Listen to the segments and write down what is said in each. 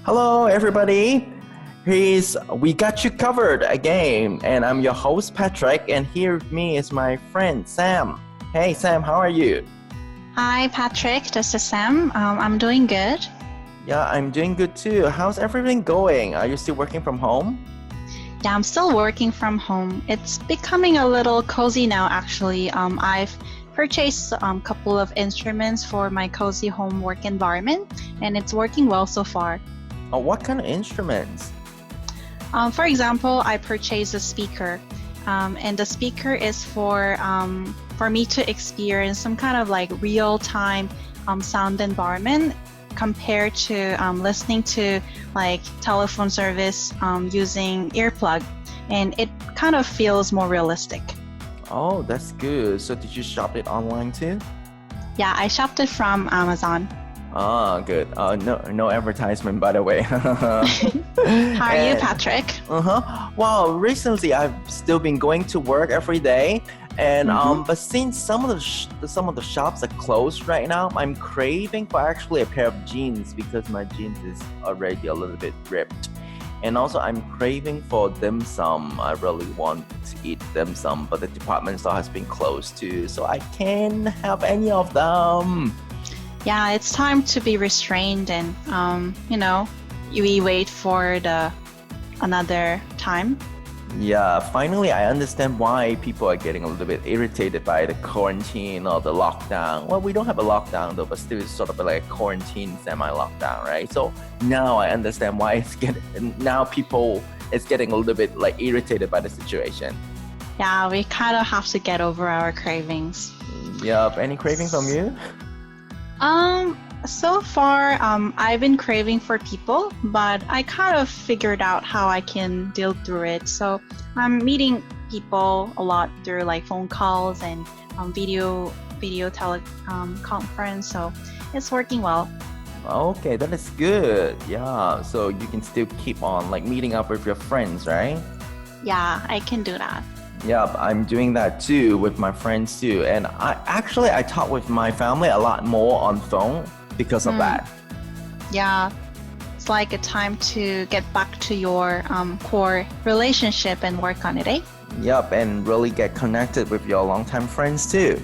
Hello, everybody. We got you covered again, and I'm your host Patrick, and here with me is my friend Sam. Hey, Sam, how are you? Hi, Patrick. This is Sam. I'm doing good. Yeah, I'm doing good too. How's everything going? Are you still working from home? Yeah, I'm still working from home. It's becoming a little cozy now, actually. I've purchased a couple of instruments for my cozy home work environment, and it's working well so far. Oh, what kind of instruments? For example, I purchased a speaker, and the speaker is for me to experience some kind of like real-time sound environment compared to listening to like telephone service using earplug, and it kind of feels more realistic. Oh, that's good. So did you shop it online too? Yeah, I shopped it from Amazon. Ah, good. No advertisement, by the way. How are you, And- Patrick? Uh-huh. Well, recently I've still been going to work every day, and but since some of the shops are closed right now, I'm craving for actually a pair of jeans because my jeans is already a little bit ripped. And also I'm craving for dim sum. I really want to eat dim sum, but the department store has been closed too, so I can't have any of them. Yeah, it's time to be restrained and we wait for the another time. Yeah, finally I understand why people are getting a little bit irritated by the quarantine or the lockdown. Well, we don't have a lockdown though, but still it's sort of like a quarantine semi-lockdown, right? So now I understand why now people is getting a little bit like irritated by the situation. Yeah, we kind of have to get over our cravings. Yep, any craving from you? So far, I've been craving for people, but I kind of figured out how I can deal through it. So I'm meeting people a lot through like phone calls and video conference. So it's working well. Okay, that is good. Yeah, so you can still keep on like meeting up with your friends, right? Yeah, I can do that. Yep, I'm doing that too with my friends too. And I talk with my family a lot more on phone because of that. Yeah, it's like a time to get back to your core relationship and work on it, eh? Yep, and really get connected with your longtime friends too.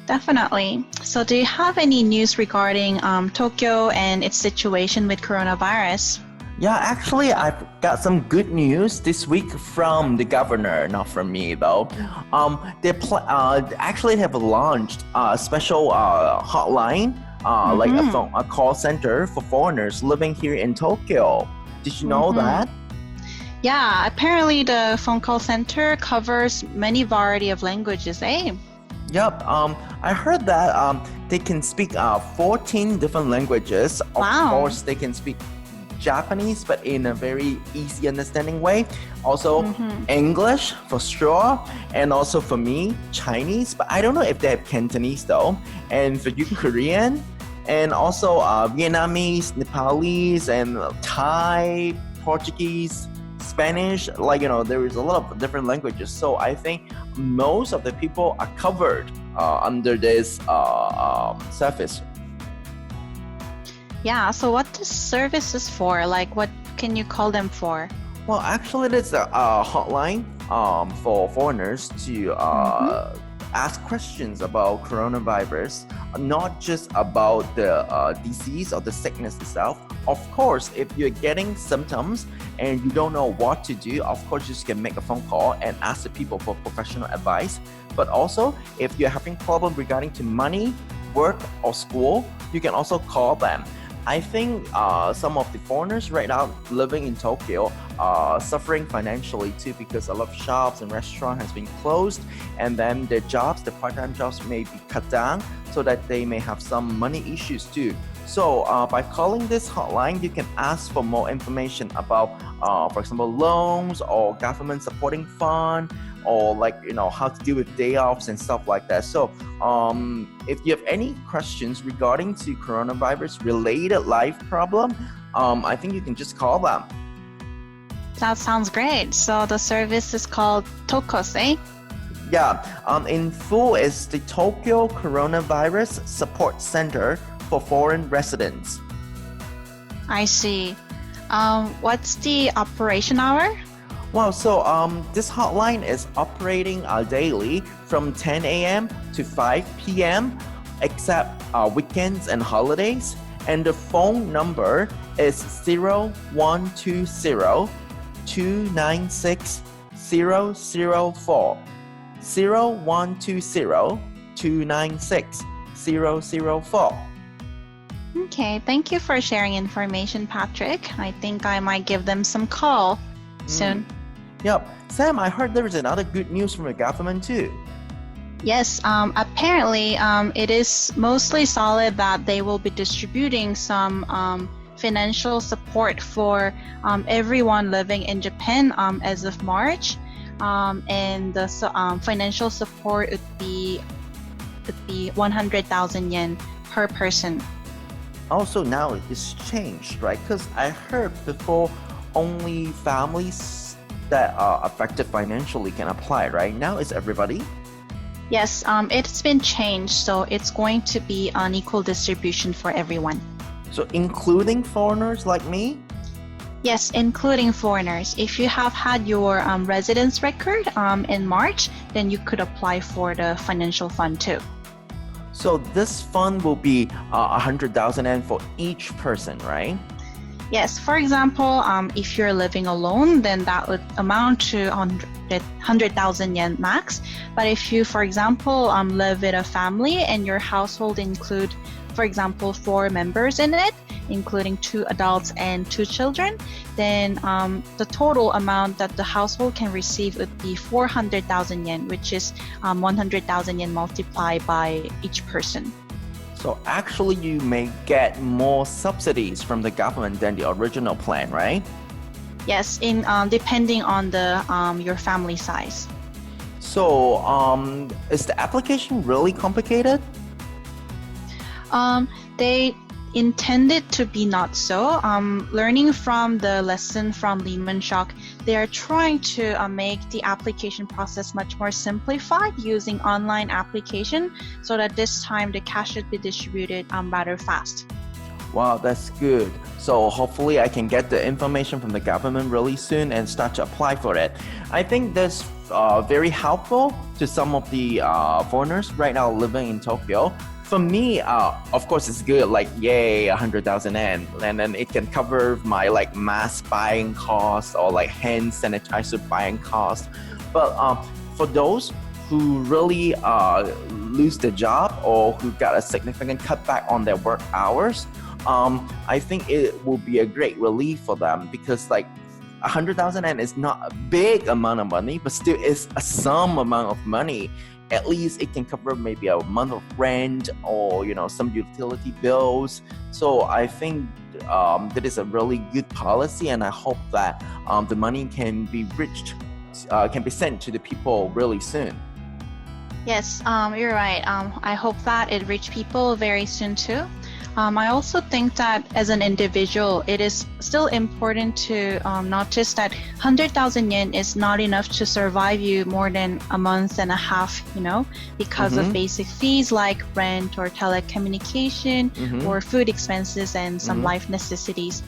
Definitely. So do you have any news regarding Tokyo and its situation with coronavirus? Yeah, actually, I've got some good news this week from the governor, not from me though. Actually have launched a special hotline, like a call center for foreigners living here in Tokyo. Did you know that? Yeah, apparently the phone call center covers many variety of languages, eh? Yep. I heard that they can speak 14 different languages. Of Wow. course, they can speak Japanese, but in a very easy understanding way. Also, English for sure, and also for me, Chinese. But I don't know if they have Cantonese though. And for you, Korean, and also Vietnamese, Nepalese, and Thai, Portuguese, Spanish. Like there is a lot of different languages. So I think most of the people are covered under this service. Yeah, so what this service is for? Like, what can you call them for? Well, actually, it's a hotline for foreigners to ask questions about coronavirus, not just about the disease or the sickness itself. Of course, if you're getting symptoms and you don't know what to do, of course, you can make a phone call and ask the people for professional advice. But also, if you're having problem regarding to money, work, or school, you can also call them. I think some of the foreigners right now living in Tokyo are suffering financially too because a lot of shops and restaurants has been closed, and then their jobs, the part-time jobs may be cut down so that they may have some money issues too. So by calling this hotline, you can ask for more information about, for example, loans or government supporting fund, or how to deal with day offs and stuff like that. So if you have any questions regarding to coronavirus related life problem, I think you can just call them. That sounds great. So the service is called Tokos, eh? Yeah, in full is the Tokyo Coronavirus Support Center for Foreign Residents. I see. What's the operation hour? Wow, so this hotline is operating daily from 10 a.m. to 5 p.m. except weekends and holidays. And the phone number is 0120-296-004. 0120-296-004. Okay, thank you for sharing information, Patrick. I think I might give them some call soon. Yep. Sam, I heard there is another good news from the government too. Yes, apparently it is mostly solid that they will be distributing some financial support for everyone living in Japan as of March. And the financial support would be 100,000 yen per person. Also, now it's changed, right? Because I heard before only families that are affected financially can apply, right? Now it's everybody. Yes, it's been changed, so it's going to be an equal distribution for everyone. So including foreigners like me? Yes, including foreigners. If you have had your residence record in March, then you could apply for the financial fund too. So this fund will be 100,000 yen for each person, right? Yes, for example, if you're living alone, then that would amount to 100,000 yen max. But if you, for example, live with a family and your household include, for example, 4 members in it, including 2 adults and 2 children, then the total amount that the household can receive would be 400,000 yen, which is 100,000 yen multiplied by each person. So actually you may get more subsidies from the government than the original plan, right? Yes, in depending on the your family size. So is the application really complicated? They intended to be not so. Learning from the lesson from Lehman Shock, they are trying to make the application process much more simplified using online application so that this time the cash should be distributed rather fast. Wow, that's good. So hopefully I can get the information from the government really soon and start to apply for it. I think that's very helpful to some of the foreigners right now living in Tokyo. For me, of course, it's good, like, yay, 100,000 yen. And then it can cover my like mask buying costs or like hand sanitizer buying costs. But for those who really lose their job or who got a significant cutback on their work hours, I think it will be a great relief for them because like 100,000 yen is not a big amount of money, but still it's some amount of money. At least it can cover maybe a month of rent or some utility bills. So I think that is a really good policy, and I hope that the money can be sent to the people really soon. Yes, you're right. I hope that it reach people very soon too. I also think that as an individual, it is still important to notice that 100,000 yen is not enough to survive you more than a month and a half, because of basic fees like rent or telecommunication or food expenses and some life necessities.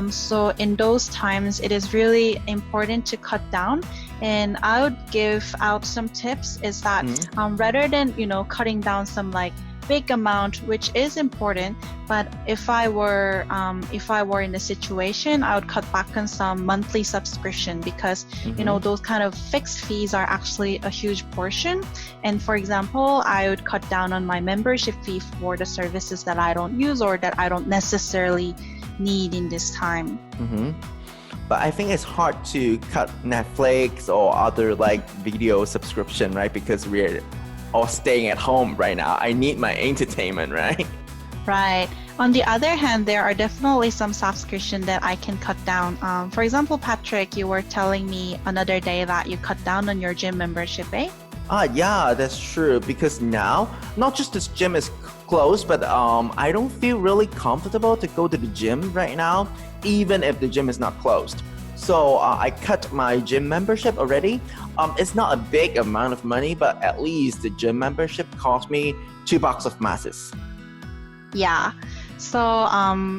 So in those times, it is really important to cut down. And I would give out some tips is that rather than, cutting down some like big amount, which is important, but if I were in the situation, I would cut back on some monthly subscription because those kind of fixed fees are actually a huge portion. And for example, I would cut down on my membership fee for the services that I don't use or that I don't necessarily need in this time. But I think it's hard to cut Netflix or other like video subscription, right? Because we're all staying at home right now. I need my entertainment, right? Right. On the other hand, there are definitely some subscription that I can cut down. For example, Patrick, you were telling me another day that you cut down on your gym membership, eh? Yeah, that's true. Because now, not just this gym is closed, but I don't feel really comfortable to go to the gym right now, even if the gym is not closed. So I cut my gym membership already. It's not a big amount of money, but at least the gym membership cost me $2 of masses. Yeah. So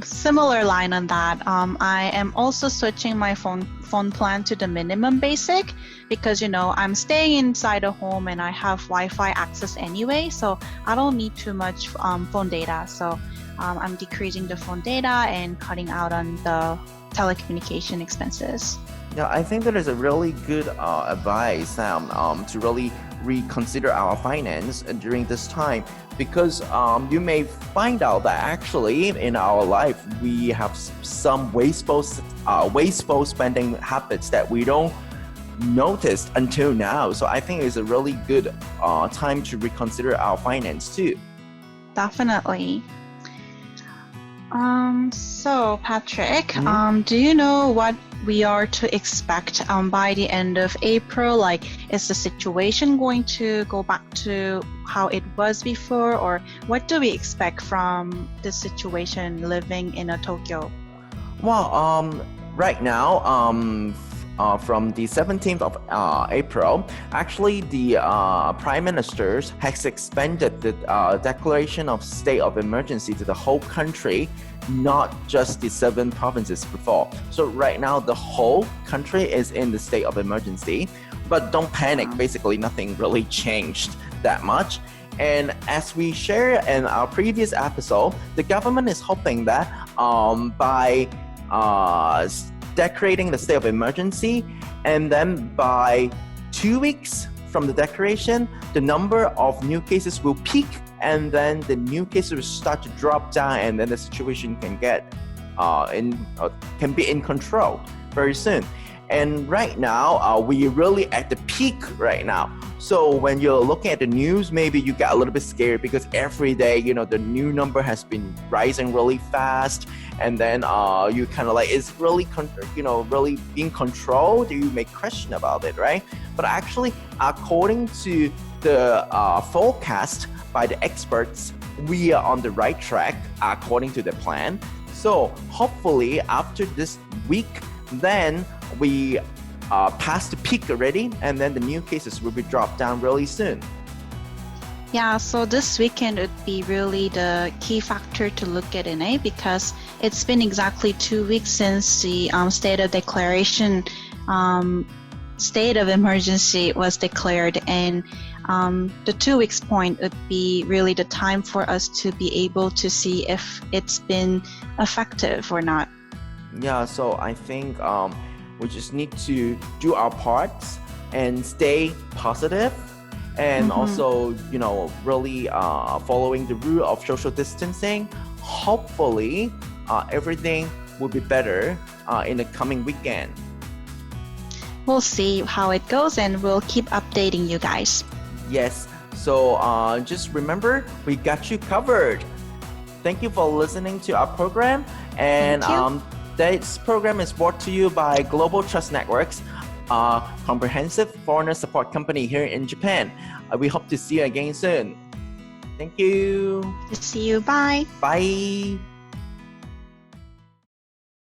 similar line on that. I am also switching my phone plan to the minimum basic because I'm staying inside a home and I have Wi-Fi access anyway, so I don't need too much phone data. So I'm decreasing the phone data and cutting out on the telecommunication expenses. Yeah, I think that is a really good advice, Sam, to really reconsider our finance during this time, because you may find out that actually in our life we have some wasteful spending habits that we don't notice until now. So I think it's a really good time to reconsider our finance too. Definitely. So Patrick, Mhm. do you know what we are to expect by the end of April? Like, is the situation going to go back to how it was before, or what do we expect from this situation living in a Tokyo? Well, right now, from the 17th of April, actually the Prime Minister has expanded the declaration of state of emergency to the whole country, not just the 7 provinces before. So right now, the whole country is in the state of emergency, but don't panic. Basically, nothing really changed that much. And as we shared in our previous episode, the government is hoping that by decreting the state of emergency, and then by 2 weeks from the declaration, the number of new cases will peak, and then the new cases will start to drop down, and then the situation can can be in control very soon. And right now, we're really at the peak right now. So when you're looking at the news, maybe you get a little bit scared because every day, the new number has been rising really fast, and then you kind of like, it's really, really being controlled. You may question about it, right? But actually, according to the forecast by the experts, we are on the right track according to the plan. So hopefully, after this week, then we past the peak already, and then the new cases will be dropped down really soon. Yeah, so this weekend would be really the key factor to look at in it, because it's been exactly 2 weeks since the state of declaration, state of emergency was declared, and the 2 weeks point would be really the time for us to be able to see if it's been effective or not. Yeah, so I think we just need to do our parts and stay positive, and also, really following the rule of social distancing. Hopefully, everything will be better in the coming weekend. We'll see how it goes, and we'll keep updating you guys. Yes, so just remember, we got you covered. Thank you for listening to our program, and this program is brought to you by Global Trust Networks, a comprehensive foreigner support company here in Japan. We hope to see you again soon. Thank you. See you. Bye. Bye.